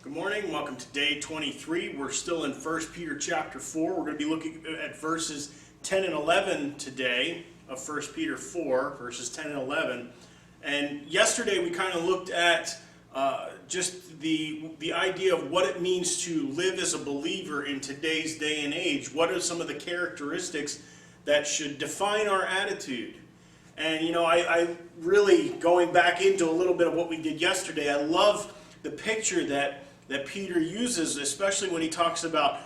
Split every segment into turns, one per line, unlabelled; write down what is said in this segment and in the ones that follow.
Good morning. Welcome to day 23. We're still in 1 Peter chapter 4. We're going to be looking at verses 10 and 11 today of 1 Peter 4, verses 10 and 11. And yesterday we kind of looked at just the idea of what it means to live as a believer in today's day and age. What are some of the characteristics that should define our attitude? And I really, going back into a little bit of what we did yesterday, I love the picture that Peter uses, especially when he talks about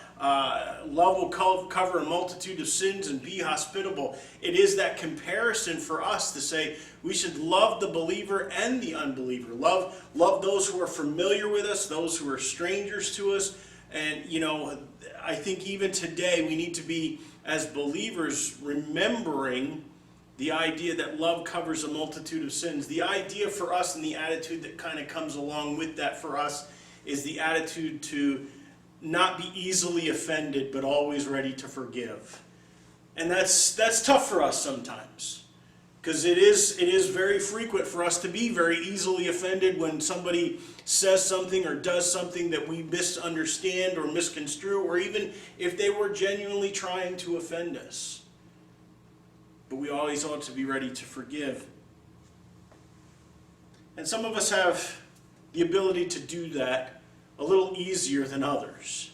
love will cover a multitude of sins and be hospitable. It is that comparison for us to say we should love the believer and the unbeliever. Love those who are familiar with us, those who are strangers to us. And, I think even today we need to be, as believers, remembering the idea that love covers a multitude of sins. The idea for us and the attitude that kind of comes along with that for us is the attitude to not be easily offended, but always ready to forgive. And that's tough for us sometimes, because it is very frequent for us to be very easily offended when somebody says something or does something that we misunderstand or misconstrue, or even if they were genuinely trying to offend us. But we always ought to be ready to forgive. And some of us have the ability to do that a little easier than others.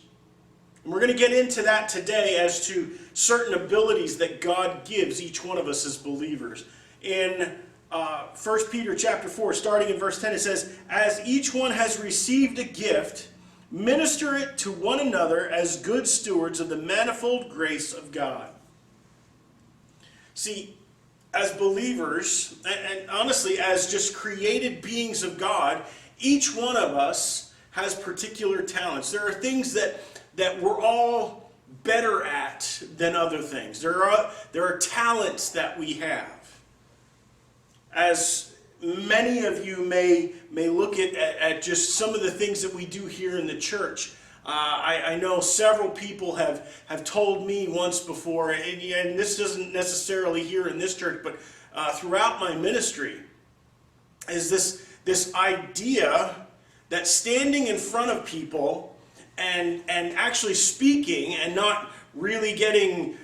And we're going to get into that today as to certain abilities that God gives each one of us as believers. In 1 Peter chapter 4, starting in verse 10, it says, "As each one has received a gift, minister it to one another as good stewards of the manifold grace of God." See, as believers, and honestly, as just created beings of God, each one of us has particular talents. There are things that we're all better at than other things. There are talents that we have. As many of you may look at just some of the things that we do here in the church. I know several people have told me once before, and this isn't necessarily here in this church, but throughout my ministry, is this idea that standing in front of people and actually speaking and not really getting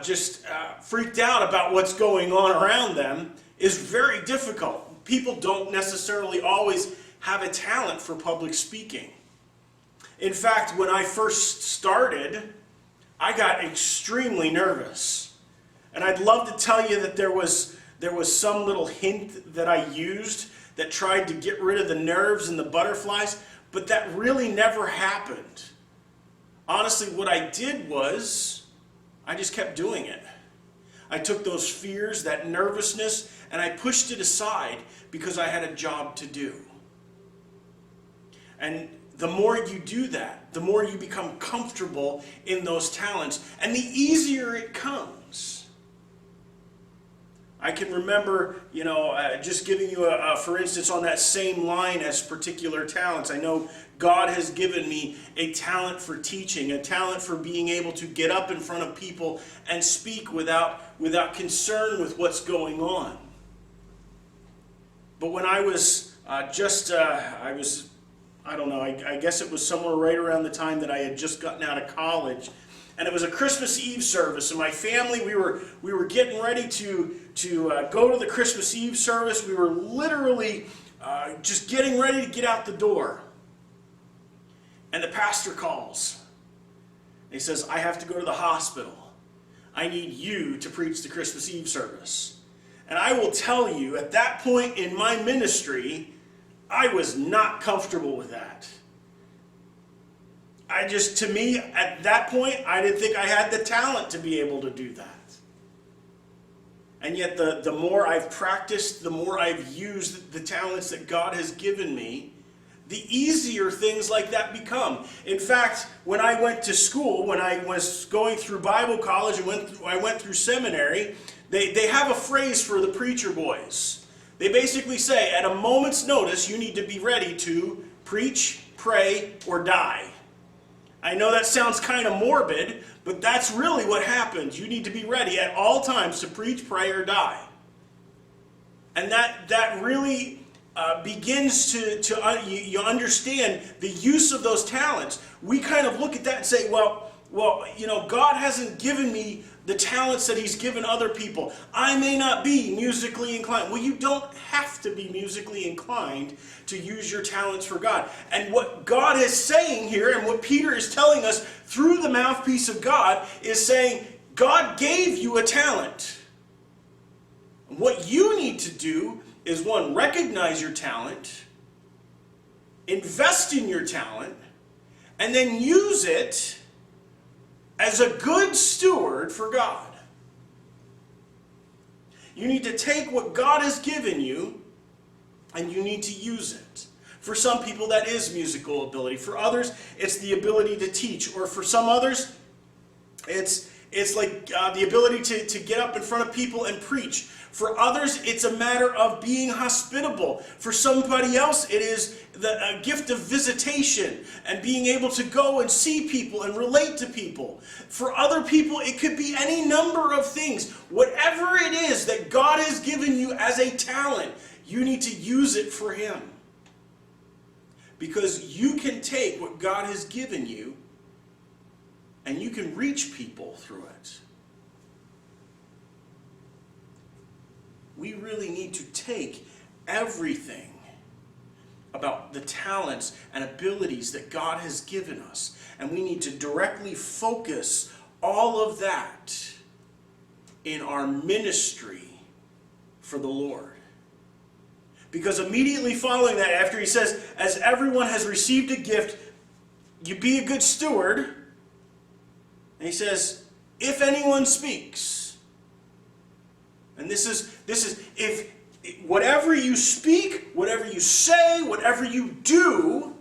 just freaked out about what's going on around them is very difficult. People don't necessarily always have a talent for public speaking. In fact, when I first started, I got extremely nervous. And I'd love to tell you that there was some little hint that I used that tried to get rid of the nerves and the butterflies, but that really never happened. Honestly, what I did was I just kept doing it. I took those fears, that nervousness, and I pushed it aside because I had a job to do. And the more you do that, the more you become comfortable in those talents, and the easier it comes. I can remember, just giving you for instance, on that same line as particular talents. I know God has given me a talent for teaching, a talent for being able to get up in front of people and speak without concern with what's going on. But when I was I don't know, I guess it was somewhere right around the time that I had just gotten out of college. And it was a Christmas Eve service, and my family, we were getting ready to go to the Christmas Eve service. We were literally just getting ready to get out the door. And the pastor calls. And he says, "I have to go to the hospital. I need you to preach the Christmas Eve service." And I will tell you, at that point in my ministry, I was not comfortable with that. To me, at that point, I didn't think I had the talent to be able to do that. And yet, the more I've practiced, the more I've used the talents that God has given me, the easier things like that become. In fact, when I went to school, when I was going through Bible college and I went through seminary, they have a phrase for the preacher boys. They basically say, at a moment's notice, you need to be ready to preach, pray, or die. I know that sounds kind of morbid, but that's really what happens. You need to be ready at all times to preach, pray, or die. And that really begins you understand the use of those talents, we kind of look at that and say, well, God hasn't given me the talents that he's given other people. I may not be musically inclined. Well, you don't have to be musically inclined to use your talents for God. And what God is saying here, and what Peter is telling us through the mouthpiece of God, is saying, God gave you a talent. What you need to do is, one, recognize your talent, invest in your talent, and then use it as a good steward for God. You need to take what God has given you and you need to use it. For some people that is musical ability. For others it's the ability to teach. Or for some others it's like the ability to get up in front of people and preach. For others, it's a matter of being hospitable. For somebody else, it is the gift of visitation and being able to go and see people and relate to people. For other people, it could be any number of things. Whatever it is that God has given you as a talent, you need to use it for Him. Because you can take what God has given you and you can reach people through it. We really need to take everything about the talents and abilities that God has given us, and we need to directly focus all of that in our ministry for the Lord. Because immediately following that, after he says, as everyone has received a gift, you be a good steward, and he says, if anyone speaks. And this is if whatever you speak, whatever you say, whatever you do,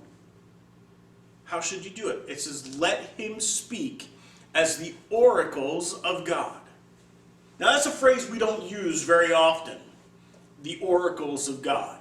how should you do it? It says, let him speak as the oracles of God. Now that's a phrase we don't use very often, the oracles of God.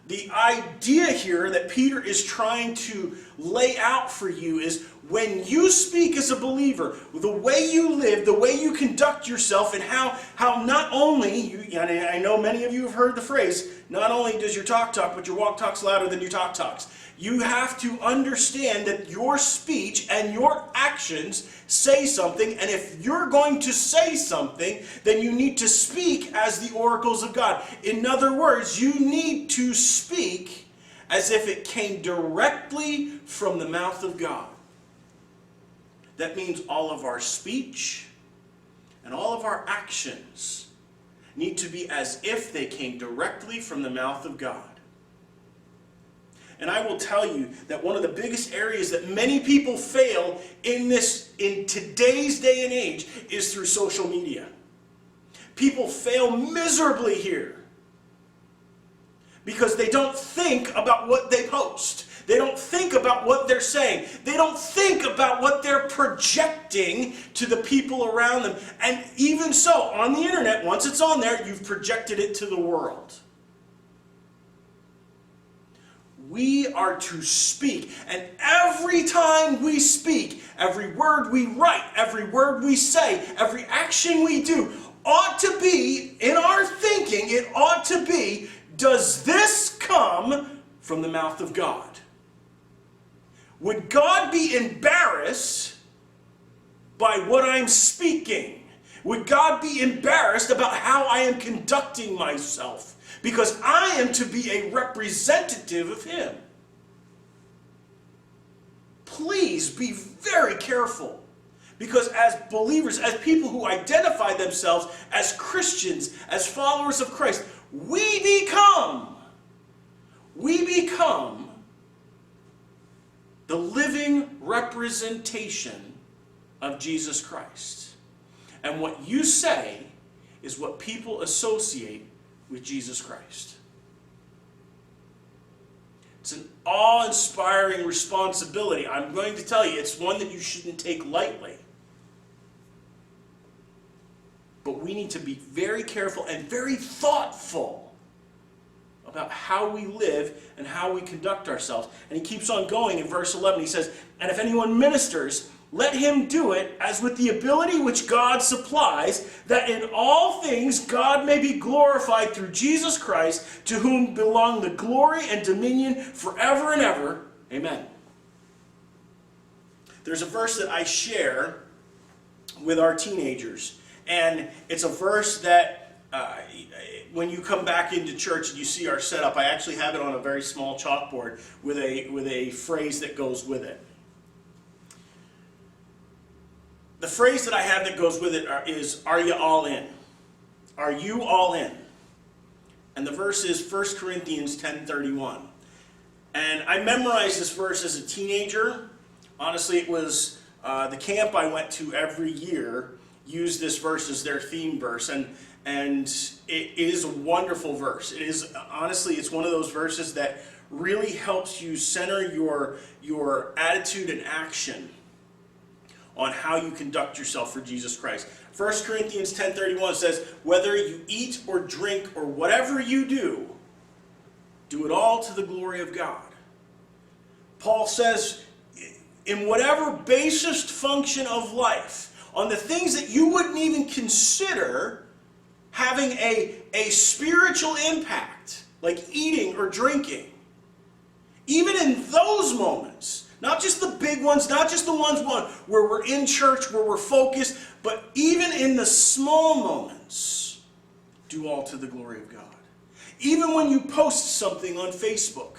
The idea here that Peter is trying to lay out for you is when you speak as a believer, the way you live, the way you conduct yourself, and how not only, and I know many of you have heard the phrase, not only does your talk, but your walk talks louder than your talks. You have to understand that your speech and your actions say something, and if you're going to say something, then you need to speak as the oracles of God. In other words, you need to speak as if it came directly from the mouth of God. That means all of our speech and all of our actions need to be as if they came directly from the mouth of God. And I will tell you that one of the biggest areas that many people fail in today's day and age is through social media. People fail miserably here because they don't think about what they post. They don't think about what they're saying. They don't think about what they're projecting to the people around them. And even so, on the internet, once it's on there, you've projected it to the world. We are to speak, and every time we speak, every word we write, every word we say, every action we do ought to be, in our thinking, it ought to be, does this come from the mouth of God? Would God be embarrassed by what I'm speaking? Would God be embarrassed about how I am conducting myself? Because I am to be a representative of Him. Please be very careful. Because as believers, as people who identify themselves as Christians, as followers of Christ, we become the living representation of Jesus Christ. And what you say is what people associate with Jesus Christ. It's an awe-inspiring responsibility. I'm going to tell you, it's one that you shouldn't take lightly. But we need to be very careful and very thoughtful about how we live and how we conduct ourselves. And he keeps on going in verse 11. He says, and if anyone ministers let him do it as with the ability which God supplies, that in all things God may be glorified through Jesus Christ, to whom belong the glory and dominion forever and ever. Amen. There's a verse that I share with our teenagers, and it's a verse that when you come back into church and you see our setup, I actually have it on a very small chalkboard with a phrase that goes with it. The phrase that I have that goes with it is, are you all in? Are you all in? And the verse is 1 Corinthians 10:31. And I memorized this verse as a teenager. Honestly, it was the camp I went to every year used this verse as their theme verse. And it is a wonderful verse. It is, honestly, it's one of those verses that really helps you center your attitude and action on how you conduct yourself for Jesus Christ. 1 Corinthians 10:31 says, whether you eat or drink or whatever you do, do it all to the glory of God. Paul says, in whatever basest function of life, on the things that you wouldn't even consider having a spiritual impact, like eating or drinking, even in those moments, not just the big ones, not just the ones where we're in church, where we're focused, but even in the small moments, do all to the glory of God. Even when you post something on Facebook,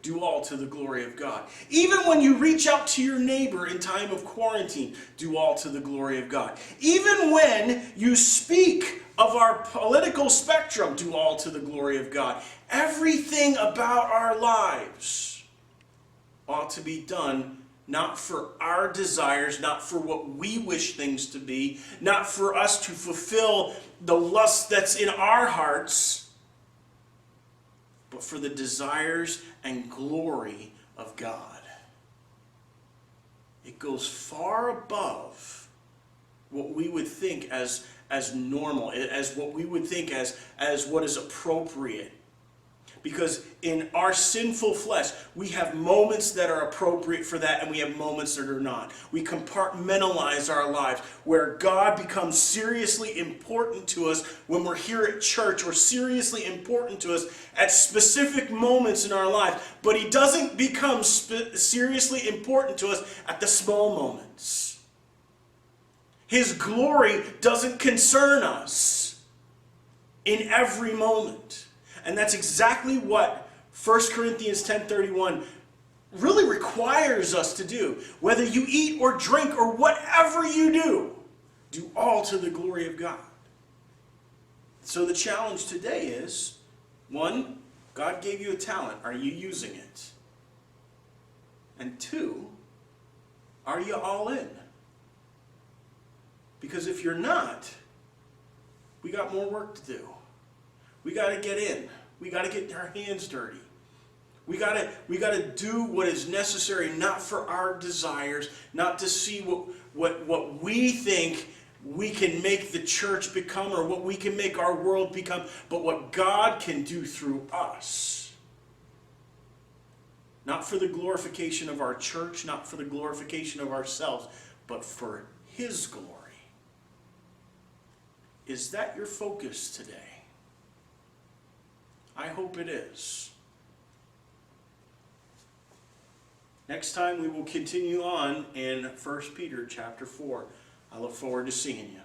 do all to the glory of God. Even when you reach out to your neighbor in time of quarantine, do all to the glory of God. Even when you speak of our political spectrum, do all to the glory of God. Everything about our lives ought to be done not for our desires, not for what we wish things to be, not for us to fulfill the lust that's in our hearts, but for the desires and glory of God. It goes far above what we would think as normal, as what we would think as what is appropriate. Because in our sinful flesh, we have moments that are appropriate for that, and we have moments that are not. We compartmentalize our lives, where God becomes seriously important to us when we're here at church, or seriously important to us at specific moments in our life. But he doesn't become seriously important to us at the small moments. His glory doesn't concern us in every moment. And that's exactly what 1 Corinthians 10:31 really requires us to do. Whether you eat or drink or whatever you do all to the glory of God. So the challenge today is, 1, God gave you a talent. Are you using it? And 2, are you all in? Because if you're not, we got more work to do. We got to get in. We got to get our hands dirty. We got to do what is necessary, not for our desires, not to see what we think we can make the church become, or what we can make our world become, but what God can do through us. Not for the glorification of our church, not for the glorification of ourselves, but for His glory. Is that your focus today? I hope it is. Next time we will continue on in 1 Peter chapter 4. I look forward to seeing you.